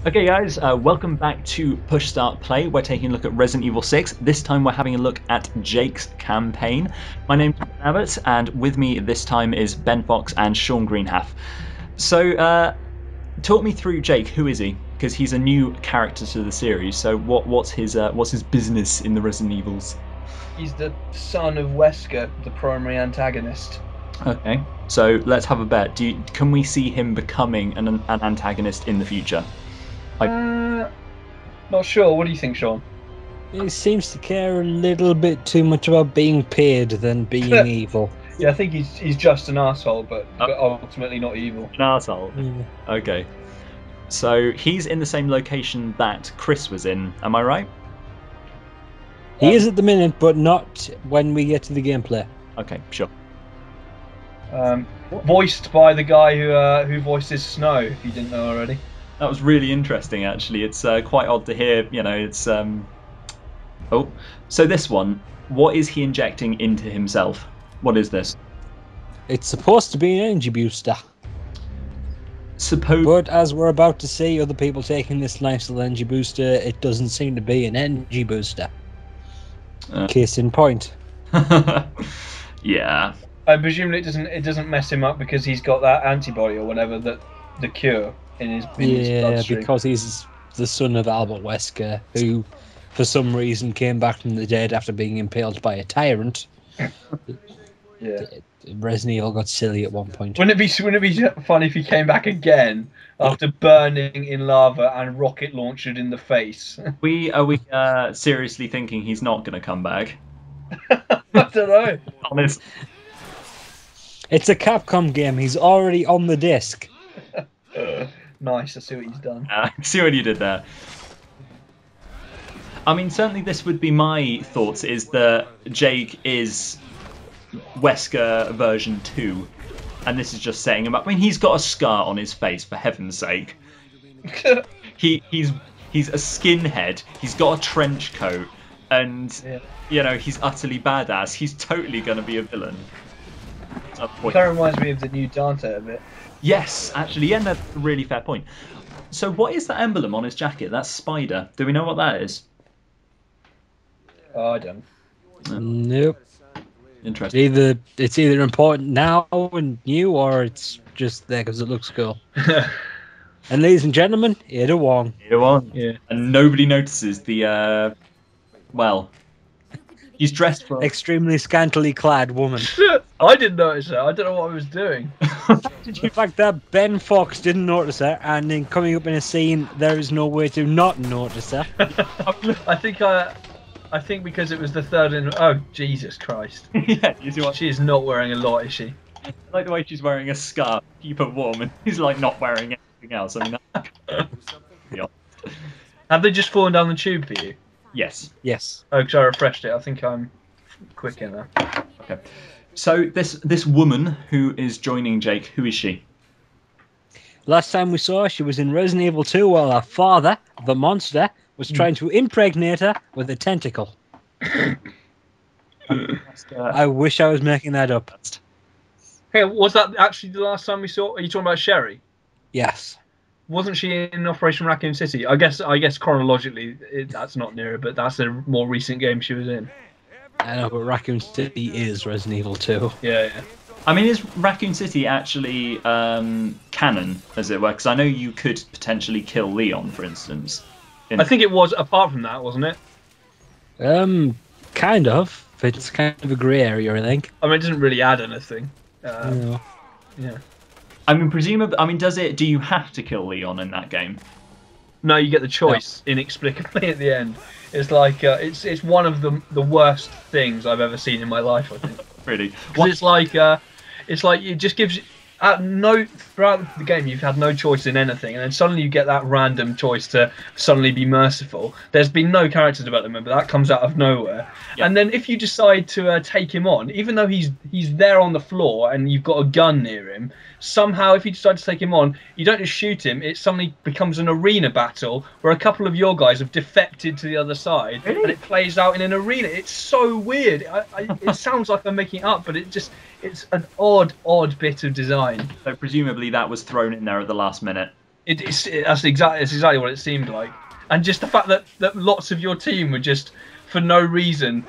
Okay guys, welcome back to Push Start Play. We're taking a look at Resident Evil 6. This time we're having a look at Jake's campaign. My name's Ben Abbott, and with me this time is Ben Fox and Sean Greenhalgh. So, talk me through Jake. Who is he? Because he's a new character to the series. So, what's his business in the Resident Evils? He's the son of Wesker, the primary antagonist. Okay, so let's have a bet. Can we see him becoming an antagonist in the future? Not sure. What do you think, Sean? He seems to care a little bit too much about being paid than being evil. Yeah, I think he's just an asshole, but ultimately not evil. An asshole. Yeah. Okay. So he's in the same location that Chris was in. Am I right? He is at the minute, but not when we get to the gameplay. Okay, sure. Voiced by the guy who voices Snow. If you didn't know already. That was really interesting, actually. It's quite odd to hear. You know, it's Oh, so this one, what is he injecting into himself? What is this? It's supposed to be an energy booster. But as we're about to see other people taking this nice little energy booster, it doesn't seem to be an energy booster. Case in point. Yeah. I presume it doesn't mess him up because he's got that antibody or whatever, that the cure in his bloodstream. Because he's the son of Albert Wesker, who for some reason came back from the dead after being impaled by a tyrant. Yeah. Resident Evil got silly at one point. Wouldn't it be funny if he came back again after burning in lava and rocket launched in the face? Are we seriously thinking he's not going to come back? I don't know. Honest. It's a Capcom game. He's already on the disc. Nice. I see what he's done. See what you did there. I mean, certainly this would be my thoughts, is that Jake is Wesker version 2, and this is just setting him up. I mean, he's got a scar on his face, for heaven's sake. He's a skinhead, he's got a trench coat, and, you know, he's utterly badass. He's totally going to be a villain. That reminds me of the new Dante a bit. Yes, actually, yeah, that's a really fair point. So what is that emblem on his jacket? That's Spider. Do we know what that is? Oh, I don't. Nope. Interesting. It's either important now and new, or it's just there because it looks cool. And ladies and gentlemen, Ada Wong. Ada Wong. Yeah. And nobody notices the, well, he's dressed for... Extremely scantily clad woman. I didn't notice that. I don't know what I was doing. In fact, that Ben Fox didn't notice her, and then coming up in a scene, there is no way to not notice her. I think because it was the third in... Oh, Jesus Christ. Yeah, you see what? She is not wearing a lot, is she? I like the way she's wearing a scarf to keep her warm, and he's like not wearing anything else. I mean, yeah. Have they just fallen down the tube for you? Yes. Yes. Oh, because I refreshed it. I think I'm quick in there. Okay. So this woman who is joining Jake, who is she? Last time we saw her, she was in Resident Evil 2 while her father, the monster, was trying to impregnate her with a tentacle. I wish I was making that up. Hey, was that actually the last time we saw? Are you talking about Sherry? Yes. Wasn't she in Operation Raccoon City? I guess chronologically that's not near her, but that's a more recent game she was in. I know, but Raccoon City is Resident Evil 2. Yeah. I mean, is Raccoon City actually canon, as it were? Because I know you could potentially kill Leon, for instance. I think it was, apart from that, wasn't it? Kind of. It's kind of a grey area, I think. I mean, it doesn't really add anything. No. Yeah. I mean, presumably, do you have to kill Leon in that game? No, you get the choice inexplicably at the end. It's like it's one of the worst things I've ever seen in my life, I think. Really? It's like it just gives you throughout the game you've had no choice in anything, and then suddenly you get that random choice to suddenly be merciful. There's been no character development, but that comes out of nowhere. Yep. And then if you decide to take him on, even though he's there on the floor and you've got a gun near him, somehow if you decide to take him on, you don't just shoot him. It suddenly becomes an arena battle where a couple of your guys have defected to the other side, and it plays out in an arena. It's so weird. It sounds like I'm making it up, but it's an odd bit of design. So presumably that was thrown in there at the last minute. That's exactly what it seemed like. And just the fact that lots of your team would just, for no reason,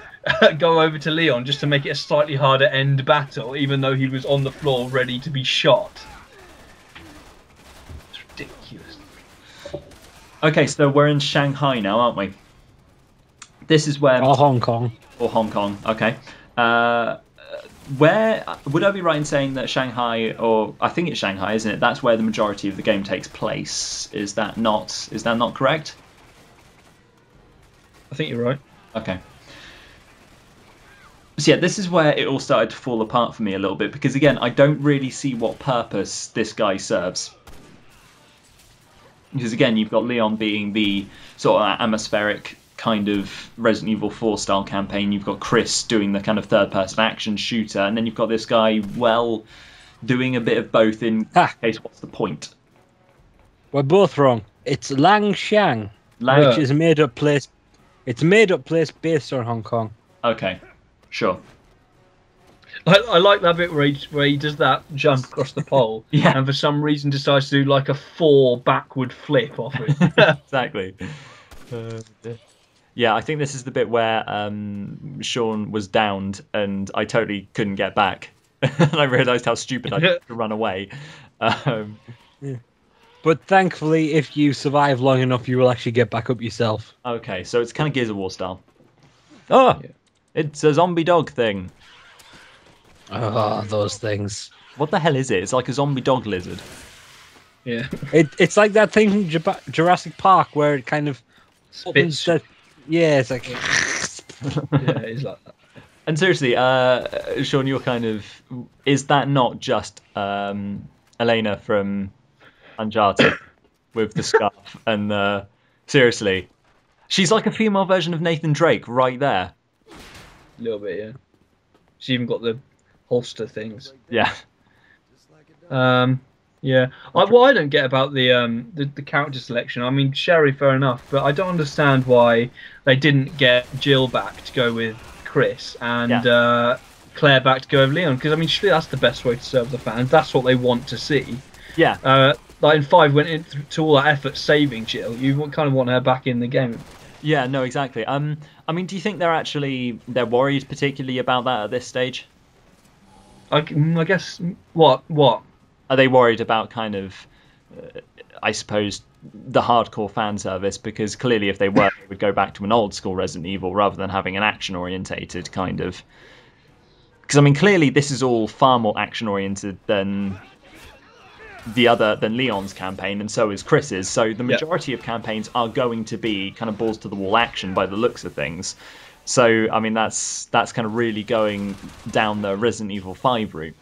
go over to Leon just to make it a slightly harder end battle, even though he was on the floor ready to be shot. It's ridiculous. Okay, so we're in Shanghai now, aren't we? This is where... Or Hong Kong. Or Hong Kong, okay. Where would I be right in saying that Shanghai, or I think it's Shanghai, isn't it? That's where the majority of the game takes place. Is that not correct? I think you're right. Okay. So yeah, this is where it all started to fall apart for me a little bit, because again, I don't really see what purpose this guy serves. Because again, you've got Leon being the sort of atmospheric kind of Resident Evil 4 style campaign. You've got Chris doing the kind of third-person action shooter, and then you've got this guy, well, doing a bit of both in case. What's the point? We're both wrong. It's Langshan, which is a made-up place. It's a made-up place based on Hong Kong. Okay, sure. I like that bit where he does that jump across the pole, and for some reason decides to do like a 4 backward flip off it. Exactly. Yeah, I think this is the bit where Sean was downed and I totally couldn't get back. And I realised how stupid I was to run away. But thankfully, if you survive long enough, you will actually get back up yourself. Okay, so it's kind of Gears of War style. Oh, it's a zombie dog thing. Oh, those things. What the hell is it? It's like a zombie dog lizard. Yeah. It's like that thing from Jurassic Park where it kind of spits. Yeah, it's like... Yeah, it's like that. And seriously, Sean, you're kind of... Is that not just Elena from Uncharted with the scarf and the... Seriously. She's like a female version of Nathan Drake right there. A little bit, yeah. She's even got the holster things. Yeah. Yeah. What I don't get about the character selection, I mean, Sherry, fair enough, but I don't understand why they didn't get Jill back to go with Chris and Claire back to go with Leon, because I mean, surely that's the best way to serve the fans. That's what they want to see. Yeah. Like in 5 went into all that effort saving Jill. You kind of want her back in the game. Yeah, no, exactly. I mean, do you think they're worried particularly about that at this stage? I guess what? Are they worried about kind of, I suppose, the hardcore fan service? Because clearly, if they were, they would go back to an old school Resident Evil rather than having an action orientated kind of. Because I mean, clearly, this is all far more action oriented than Leon's campaign, and so is Chris's. So the majority of campaigns are going to be kind of balls to the wall action by the looks of things. So I mean, that's kind of really going down the Resident Evil 5 route.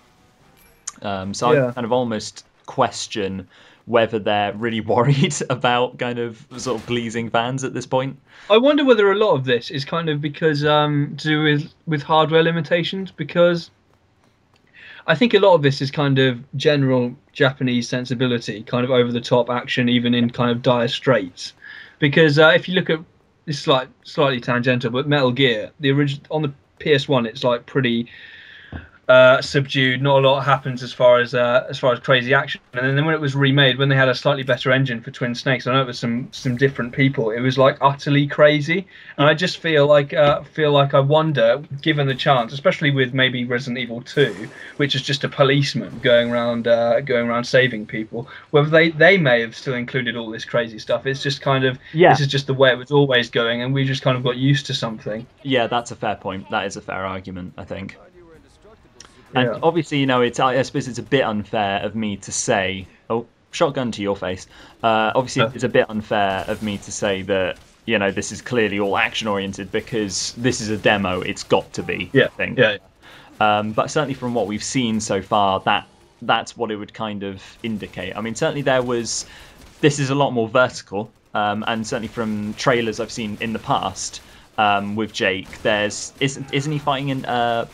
I kind of almost question whether they're really worried about kind of sort of pleasing fans at this point. I wonder whether a lot of this is kind of because to do with hardware limitations, because I think a lot of this is kind of general Japanese sensibility, kind of over the top action, even in kind of dire straits. Because if you look at this, is slightly tangential, but Metal Gear, the original on the PS1, it's like pretty subdued. Not a lot happens as far as crazy action. And then when it was remade, when they had a slightly better engine for Twin Snakes, I know it was some different people. It was like utterly crazy, and I just feel like I wonder, given the chance, especially with maybe Resident Evil 2, which is just a policeman going around saving people, whether they may have still included all this crazy stuff. It's just kind of this is just the way it was always going, and we just kind of got used to something. Yeah, that's a fair point. That is a fair argument, I think. And obviously, you know, I suppose it's a bit unfair of me to say... Oh, shotgun to your face. Obviously, it's a bit unfair of me to say that, you know, this is clearly all action-oriented because this is a demo. It's got to be, I think. Yeah. But certainly from what we've seen so far, that's what it would kind of indicate. I mean, certainly this is a lot more vertical. And certainly from trailers I've seen in the past... with Jake, isn't he fighting in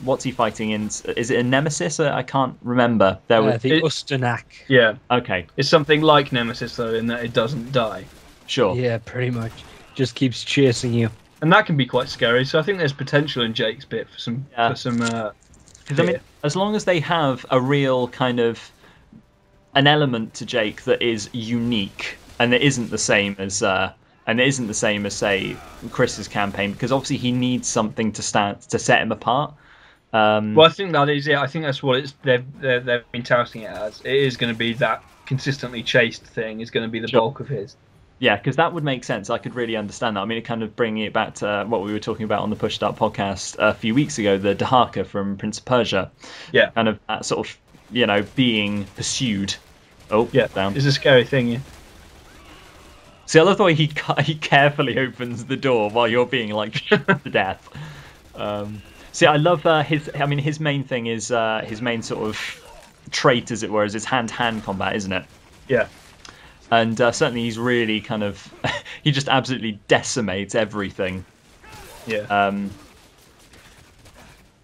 what's he fighting in? Is it a Nemesis? I can't remember. The Ustenak. Yeah. Okay. It's something like Nemesis though, in that it doesn't die. Sure. Yeah, pretty much. Just keeps chasing you. And that can be quite scary. So I think there's potential in Jake's bit for some. Because I mean, as long as they have a real kind of an element to Jake that is unique, and it isn't the same as say Chris's campaign, because obviously he needs something to set him apart. Well, I think that is it. I think that's what they've been touting it as. It is going to be that consistently chased thing is going to be the bulk of his. Yeah, because that would make sense. I could really understand that. I mean, it kind of bringing it back to what we were talking about on the Push Start podcast a few weeks ago, the Dahaka from Prince of Persia. Yeah. Kind of that sort of, being pursued. Oh, yeah, down. It's a scary thing, yeah. See, I love the way he carefully opens the door while you're being, shot to death. See, I love his main thing is, his main sort of trait, as it were, is his hand-to-hand combat, isn't it? Yeah. And certainly he's really kind of... he just absolutely decimates everything. Yeah.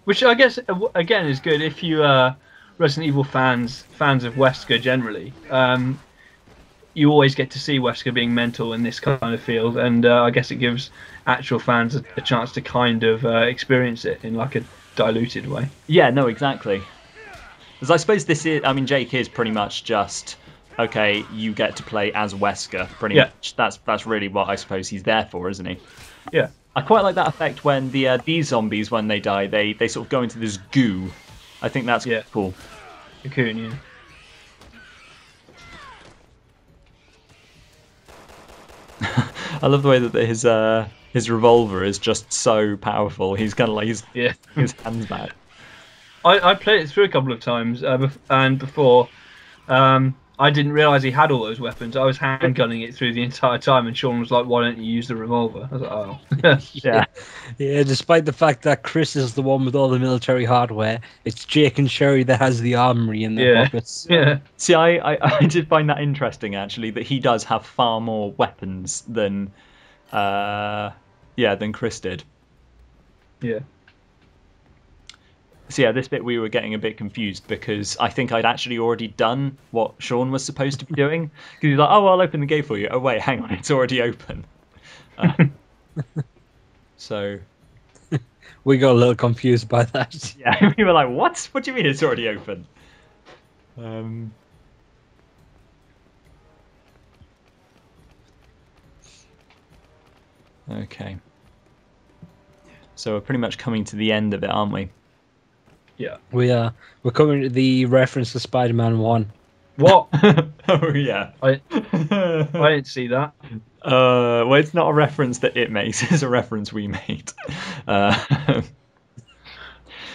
Which I guess, again, is good if you are Resident Evil fans of Wesker generally. You always get to see Wesker being mental in this kind of field, and I guess it gives actual fans a chance to kind of experience it in a diluted way. Yeah, no, exactly. Because I suppose Jake is pretty much just... okay, you get to play as Wesker, pretty much. That's really what I suppose he's there for, isn't he? Yeah. I quite like that effect when these zombies, when they die, they sort of go into this goo. I think that's cool. Cocoon, yeah. I love the way that his revolver is just so powerful. He's kind of like his hands back. I played it through a couple of times, and before. I didn't realise he had all those weapons. I was handgunning it through the entire time, and Sean was like, "Why don't you use the revolver?" I was like, "Oh, yeah." Yeah, despite the fact that Chris is the one with all the military hardware, it's Jake and Sherry that has the armory in their pockets. Yeah. See, I did find that interesting, actually, that he does have far more weapons than Chris did. Yeah. So yeah, this bit we were getting a bit confused because I think I'd actually already done what Sean was supposed to be doing. Because he's like, "Oh, I'll open the gate for you." Oh wait, hang on, it's already open. So we got a little confused by that. Yeah, we were like, "What? What do you mean it's already open?" Okay. So we're pretty much coming to the end of it, aren't we? Yeah. We're coming to the reference to Spider-Man 1. What? Oh yeah. I didn't see that. Well, it's not a reference that it makes. It's a reference we made. I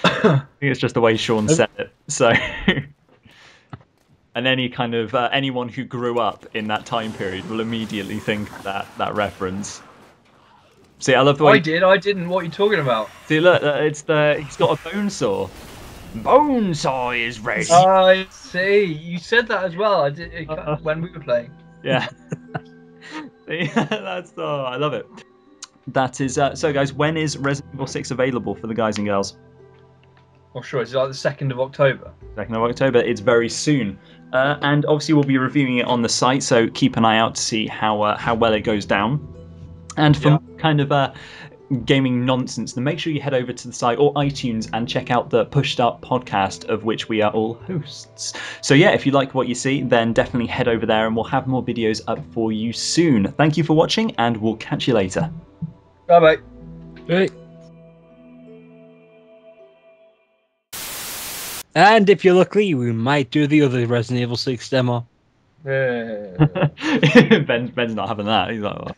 think it's just the way Sean said it. So, and any kind of anyone who grew up in that time period will immediately think that reference. See, I love the way I didn't. What are you talking about? See, look, he's got a bone saw. Bone saw is ready. I see. You said that as well. I did when we were playing. Yeah. See, I love it. That is so, guys. When is Resident Evil 6 available for the guys and girls? Oh, sure. It's like the 2nd of October. 2nd of October. It's very soon, and obviously we'll be reviewing it on the site. So keep an eye out to see how well it goes down. And for kind of gaming nonsense, then make sure you head over to the site or iTunes and check out the Push Start podcast, of which we are all hosts. So yeah, if you like what you see, then definitely head over there and we'll have more videos up for you soon. Thank you for watching and we'll catch you later. Bye-bye. Bye. And if you're lucky, we might do the other Resident Evil 6 demo. Ben's not having that. He's like, well.